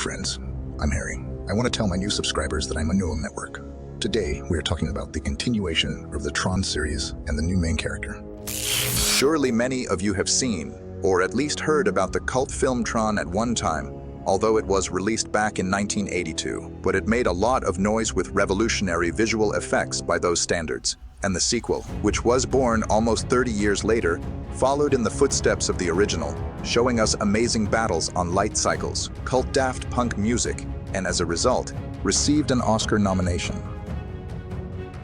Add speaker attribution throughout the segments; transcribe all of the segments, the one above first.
Speaker 1: friends, I'm Harry. I want to tell my new subscribers that I'm a neural network. Today, we are talking about the continuation of the Tron series and the new main character. Surely many of you have seen, or at least heard about the cult film Tron at one time, although it was released back in 1982, but it made a lot of noise with revolutionary visual effects by those standards. And the sequel, which was born almost 30 years later, followed in the footsteps of the original, showing us amazing battles on light cycles, cult Daft Punk music, and as a result, received an Oscar nomination.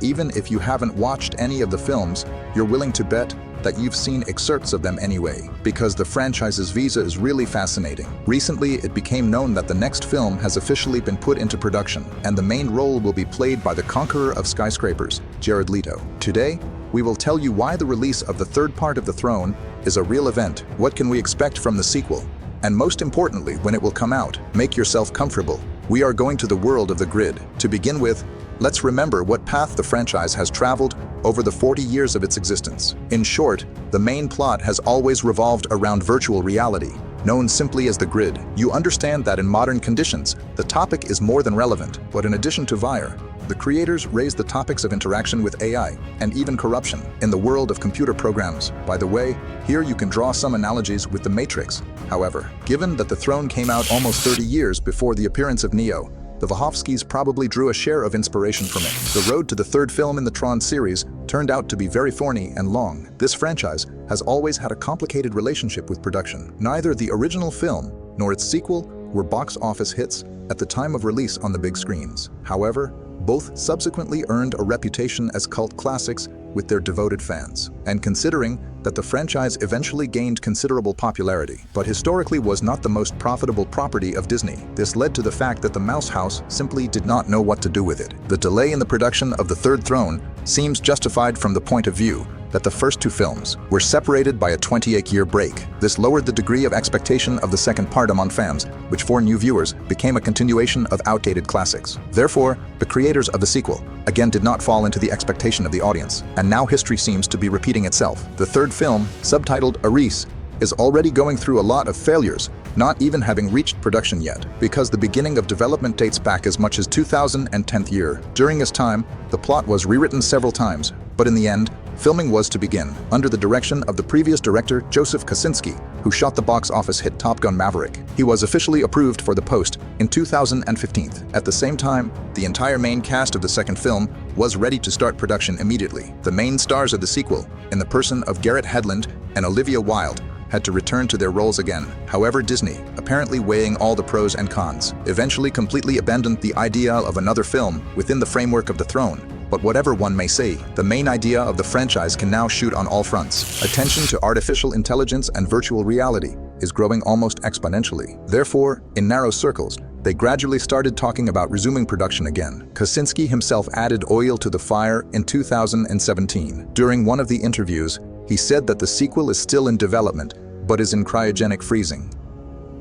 Speaker 1: Even if you haven't watched any of the films, you're willing to bet that you've seen excerpts of them anyway, because the franchise's visa is really fascinating. Recently, it became known that the next film has officially been put into production, and the main role will be played by the conqueror of skyscrapers, Jared Leto. Today, we will tell you why the release of the third part of the Throne is a real event, what can we expect from the sequel, and most importantly, when it will come out. Make yourself comfortable. We are going to the world of the grid. To begin with, let's remember what path the franchise has traveled over the 40 years of its existence. In short, the main plot has always revolved around virtual reality, known simply as the grid. You understand that in modern conditions, the topic is more than relevant, but in addition to VR, the creators raised the topics of interaction with AI and even corruption in the world of computer programs. By the way, here you can draw some analogies with the Matrix. However, given that the Throne came out almost 30 years before the appearance of Neo, the Wachowskis probably drew a share of inspiration from it. The road to the third film in the Tron series turned out to be very thorny and long. This franchise has always had a complicated relationship with production. Neither the original film nor its sequel were box office hits at the time of release on the big screens. However, both subsequently earned a reputation as cult classics with their devoted fans. And considering that the franchise eventually gained considerable popularity, but historically was not the most profitable property of Disney, this led to the fact that the Mouse House simply did not know what to do with it. The delay in the production of the Third Throne seems justified from the point of view that the first two films were separated by a 28-year break. This lowered the degree of expectation of the second part among fans, which for new viewers became a continuation of outdated classics. Therefore, the creators of the sequel again did not fall into the expectation of the audience, and now history seems to be repeating itself. The third film, subtitled Ares, is already going through a lot of failures, not even having reached production yet, because the beginning of development dates back as much as 2010th year. During this time, the plot was rewritten several times, but in the end, filming was to begin, under the direction of the previous director Joseph Kosinski, who shot the box office hit Top Gun Maverick. He was officially approved for the post in 2015. At the same time, the entire main cast of the second film was ready to start production immediately. The main stars of the sequel, in the person of Garrett Hedlund and Olivia Wilde, had to return to their roles again. However, Disney, apparently weighing all the pros and cons, eventually completely abandoned the idea of another film within the framework of the Throne. But whatever one may say, the main idea of the franchise can now shoot on all fronts. Attention to artificial intelligence and virtual reality is growing almost exponentially. Therefore, in narrow circles, they gradually started talking about resuming production again. Kosinski himself added oil to the fire in 2017. During one of the interviews, he said that the sequel is still in development, but is in cryogenic freezing.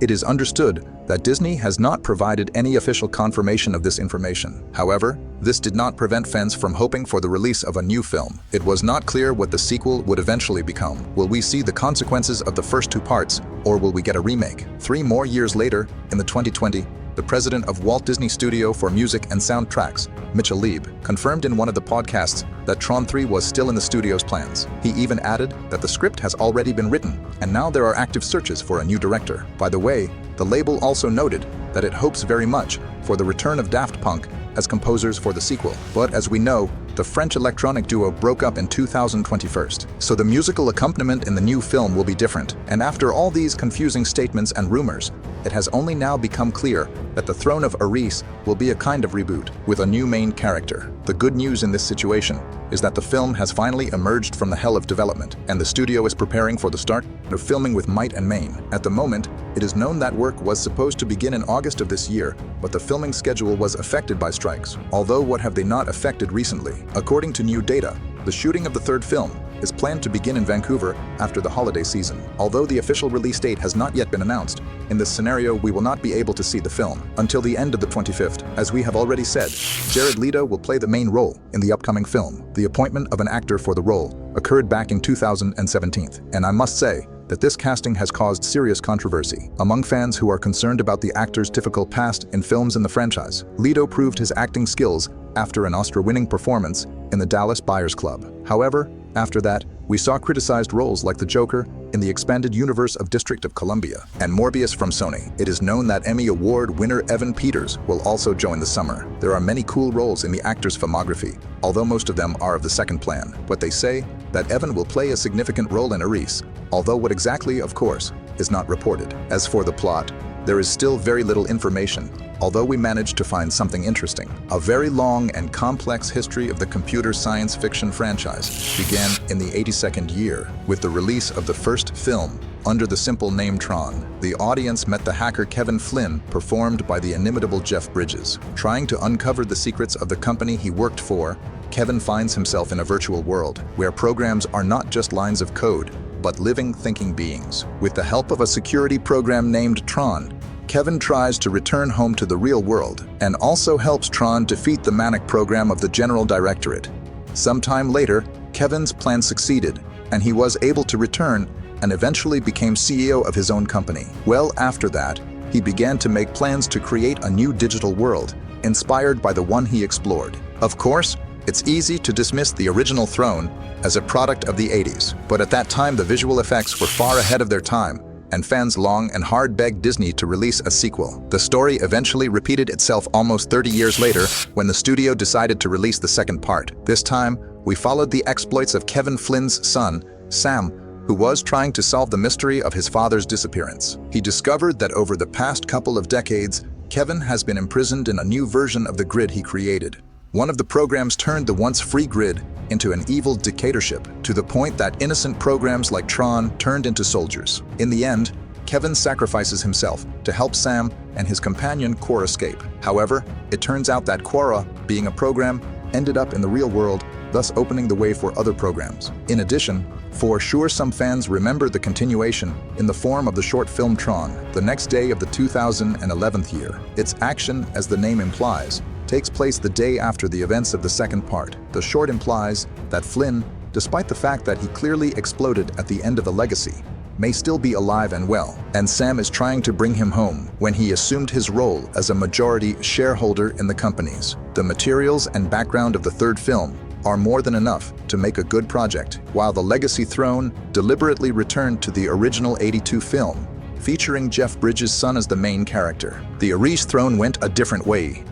Speaker 1: It is understood that Disney has not provided any official confirmation of this information. However, this did not prevent fans from hoping for the release of a new film. It was not clear what the sequel would eventually become. Will we see the consequences of the first two parts, or will we get a remake? 3 more years later, in the 2020, the president of Walt Disney Studio for Music and Soundtracks, Mitchell Lieb, confirmed in one of the podcasts that Tron 3 was still in the studio's plans. He even added that the script has already been written, and now there are active searches for a new director. By the way, the label also noted that it hopes very much for the return of Daft Punk as composers for the sequel. But as we know, the French electronic duo broke up in 2021, so the musical accompaniment in the new film will be different. And after all these confusing statements and rumors, it has only now become clear that the Throne of Ares will be a kind of reboot, with a new main character. The good news in this situation is that the film has finally emerged from the hell of development, and the studio is preparing for the start of filming with might and main. At the moment, it is known that work was supposed to begin in August of this year, but the filming schedule was affected by strikes. Although what have they not affected recently? According to new data, the shooting of the third film is planned to begin in Vancouver after the holiday season. Although the official release date has not yet been announced, in this scenario we will not be able to see the film until the end of the 25th. As we have already said, Jared Leto will play the main role in the upcoming film. The appointment of an actor for the role occurred back in 2017, and I must say that this casting has caused serious controversy among fans who are concerned about the actor's typical past in films in the franchise. Leto proved his acting skills after an Oscar-winning performance in the Dallas Buyers Club. However, after that, we saw criticized roles like the Joker in the expanded universe of District of Columbia and Morbius from Sony. It is known that Emmy Award winner Evan Peters will also join the summer. There are many cool roles in the actor's filmography, although most of them are of the second plan. But they say that Evan will play a significant role in Ares, although what exactly, of course, is not reported. As for the plot, there is still very little information, although we managed to find something interesting. A very long and complex history of the computer science fiction franchise began in the 82nd year with the release of the first film under the simple name Tron. The audience met the hacker Kevin Flynn, performed by the inimitable Jeff Bridges. Trying to uncover the secrets of the company he worked for, Kevin finds himself in a virtual world where programs are not just lines of code, but living, thinking beings. With the help of a security program named Tron, Kevin tries to return home to the real world and also helps Tron defeat the manic program of the General Directorate. Sometime later, Kevin's plan succeeded, and he was able to return and eventually became CEO of his own company. Well, after that, he began to make plans to create a new digital world, inspired by the one he explored. Of course, it's easy to dismiss the original Tron as a product of the 80s, but at that time the visual effects were far ahead of their time, and fans long and hard begged Disney to release a sequel. The story eventually repeated itself almost 30 years later when the studio decided to release the second part. This time, we followed the exploits of Kevin Flynn's son, Sam, who was trying to solve the mystery of his father's disappearance. He discovered that over the past couple of decades, Kevin has been imprisoned in a new version of the grid he created. One of the programs turned the once free grid into an evil dictatorship, to the point that innocent programs like Tron turned into soldiers. In the end, Kevin sacrifices himself to help Sam and his companion Quora escape. However, it turns out that Quora, being a program, ended up in the real world, thus opening the way for other programs. In addition, for sure some fans remember the continuation in the form of the short film Tron, the next day of the 2011 year. Its action, as the name implies, takes place the day after the events of the second part. The short implies that Flynn, despite the fact that he clearly exploded at the end of the legacy, may still be alive and well, and Sam is trying to bring him home when he assumed his role as a majority shareholder in the companies. The materials and background of the third film are more than enough to make a good project, while the Legacy Throne deliberately returned to the original 82 film, featuring Jeff Bridges' son as the main character. The Ares Throne went a different way.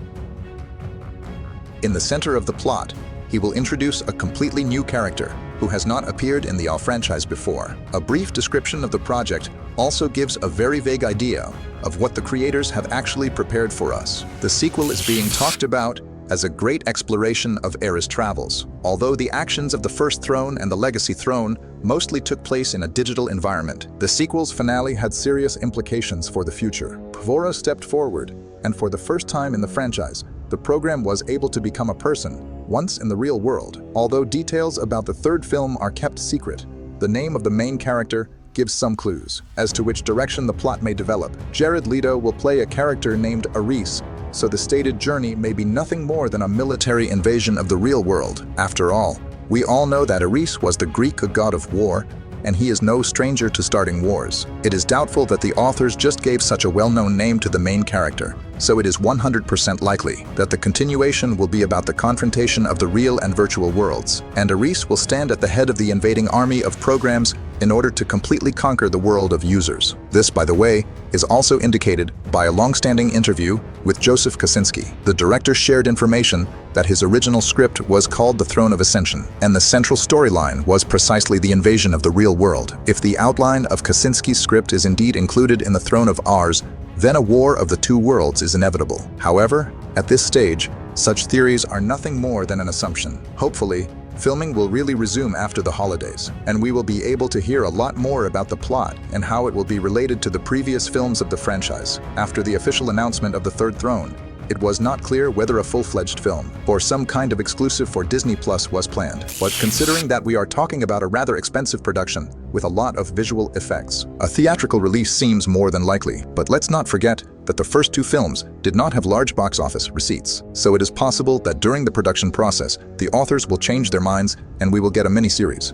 Speaker 1: In the center of the plot, he will introduce a completely new character who has not appeared in the franchise before. A brief description of the project also gives a very vague idea of what the creators have actually prepared for us. The sequel is being talked about as a great exploration of Ares travels, although the actions of the first Throne and the Legacy Throne mostly took place in a digital environment. The sequel's finale had serious implications for the future. Quora stepped forward, and for the first time in the franchise, the program was able to become a person, once in the real world. Although details about the third film are kept secret, the name of the main character gives some clues as to which direction the plot may develop. Jared Leto will play a character named Ares, so the stated journey may be nothing more than a military invasion of the real world. After all, we all know that Ares was the Greek god of war, and he is no stranger to starting wars. It is doubtful that the authors just gave such a well-known name to the main character, so it is 100% likely that the continuation will be about the confrontation of the real and virtual worlds, and Ares will stand at the head of the invading army of programs in order to completely conquer the world of users. This, by the way, is also indicated by a long-standing interview with Joseph Kosinski. The director shared information that his original script was called The Throne of Ascension, and the central storyline was precisely the invasion of the real world. If the outline of Kosinski's script is indeed included in the Throne of Ars, then a war of the two worlds is inevitable. However, at this stage, such theories are nothing more than an assumption. Hopefully, filming will really resume after the holidays, and we will be able to hear a lot more about the plot and how it will be related to the previous films of the franchise. After the official announcement of the Third Throne, it was not clear whether a full-fledged film or some kind of exclusive for Disney Plus was planned. But considering that we are talking about a rather expensive production with a lot of visual effects, a theatrical release seems more than likely. But let's not forget that the first two films did not have large box office receipts. So it is possible that during the production process, the authors will change their minds and we will get a mini-series.